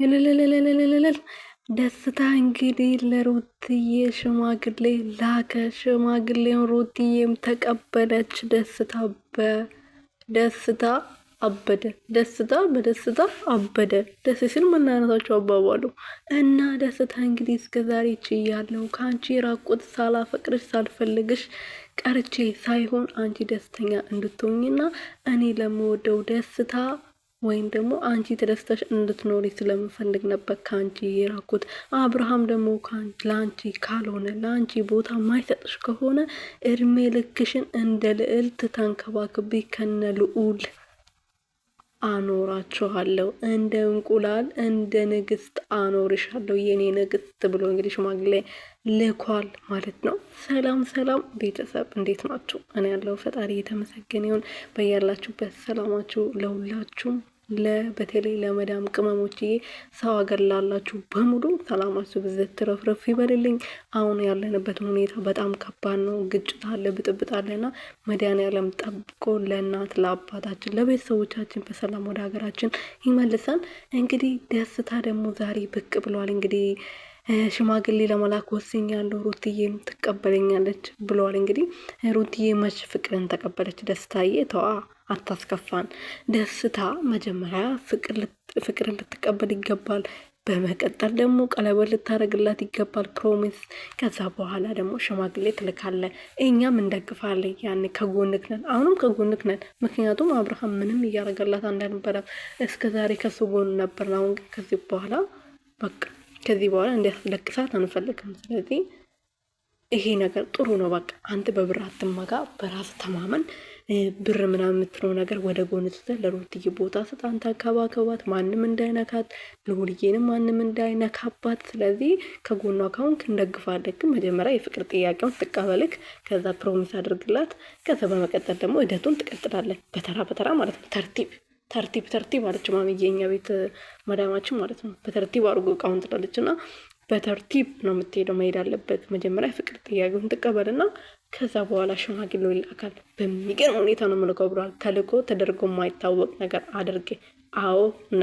እልልልልልልልል ደስታ እንግዲህ ለሩትዬ ሽማግሌ ላከ። ሽማግሌውን ሩትዬም ተቀበለች። ደስታ በደስታ አበደ። ደስታ በደስታ አበደ። ደስ ሲል መናነታቸው አባባሉ እና ደስታ እንግዲህ እስከዛሬ ችያለሁ ከአንቺ ራቁት ሳላፈቅርሽ ሳልፈልግሽ ቀርቼ ሳይሆን አንቺ ደስተኛ እንድትሆኝና እኔ ለምወደው ደስታ ወይም ደግሞ አንቺ ተደስተሽ እንድትኖሪ ስለምፈልግ ነበር ከአንቺ የራኩት። አብርሃም ደግሞ ለአንቺ ካልሆነ ለአንቺ ቦታ ማይሰጥሽ ከሆነ እድሜ ልክሽን እንደ ልዕልት ተንከባክቤ ከነ ልዑል አኖራችኋለሁ፣ እንደ እንቁላል እንደ ንግስት አኖርሻለሁ የኔ ንግስት ብሎ እንግዲህ ሽማግሌ ልኳል ማለት ነው። ሰላም ሰላም ቤተሰብ እንዴት ናችሁ? እኔ ያለው ፈጣሪ የተመሰገነ ይሁን። በያላችሁበት ሰላማችሁ ለሁላችሁም በተለይ ለመዳም ቅመሞችዬ ሰው ሀገር ላላችሁ በሙሉ ሰላማችሁ ብዘት ትረፍረፍ ይበልልኝ። አሁን ያለንበትን ሁኔታ በጣም ከባድ ነው። ግጭት አለ፣ ብጥብጥ አለና መድኃኒዓለም ጠብቆ ለእናት ለአባታችን ለቤተሰቦቻችን በሰላም ወደ ሀገራችን ይመልሰን። እንግዲህ ደስታ ደግሞ ዛሬ ብቅ ብሏል። እንግዲህ ሽማግሌ ለመላክ ወስኛለሁ፣ ሩትዬም ትቀበለኛለች ብለዋል። እንግዲህ ሩትዬ መች ፍቅርን ተቀበለች? ደስታዬ ተዋ አታስከፋን። ደስታ መጀመሪያ ፍቅርን ልትቀበል ይገባል። በመቀጠል ደግሞ ቀለበት ልታደርግላት ይገባል፣ ፕሮሚስ። ከዛ በኋላ ደግሞ ሽማግሌ ትልካለ፣ እኛም እንደግፋለን። ያን ከጎንክ ነን፣ አሁንም ከጎንክ ነን። ምክንያቱም አብርሃም ምንም እያደረገላት አልነበረም። እስከ ዛሬ ከሱ ጎን ነበር። አሁን ግን ከዚህ በኋላ በቃ ከዚህ በኋላ እንዲያስለቅሳት አንፈልግም። ስለዚህ ይሄ ነገር ጥሩ ነው። በቃ አንተ በብር አትመጋ፣ በራስ ተማመን። ብር ምናምን የምትለው ነገር ወደ ጎን ስትል ለሩትዬ ቦታ ስጥ፣ አንተ አከባከባት፣ ማንም እንዳይነካት፣ ልውልዬንም ማንም እንዳይነካባት። ስለዚህ ከጎኗ ካሁንክ እንደግፋለን። ግን መጀመሪያ የፍቅር ጥያቄውን ትቀበልክ፣ ከዛ ፕሮሚስ አድርግላት። ከዛ በመቀጠል ደግሞ ሂደቱን ትቀጥላለን፣ በተራ በተራ ማለት ነው። ተርቲብ አለች ማሚዬ፣ የኛ ቤት መዳማችን ማለት ነው። በተርቲብ አድርጎ እቃውን ትላለች እና በተርቲብ ነው የምትሄደው። መሄድ አለበት። መጀመሪያ ፍቅር ጥያቄውን ትቀበልና ከዛ በኋላ ሽማግሌው ይላካል። በሚገርም ሁኔታ ነው የምልከው ብሏል። ተልኮ ተደርጎ የማይታወቅ ነገር አድርጌ አዎ እና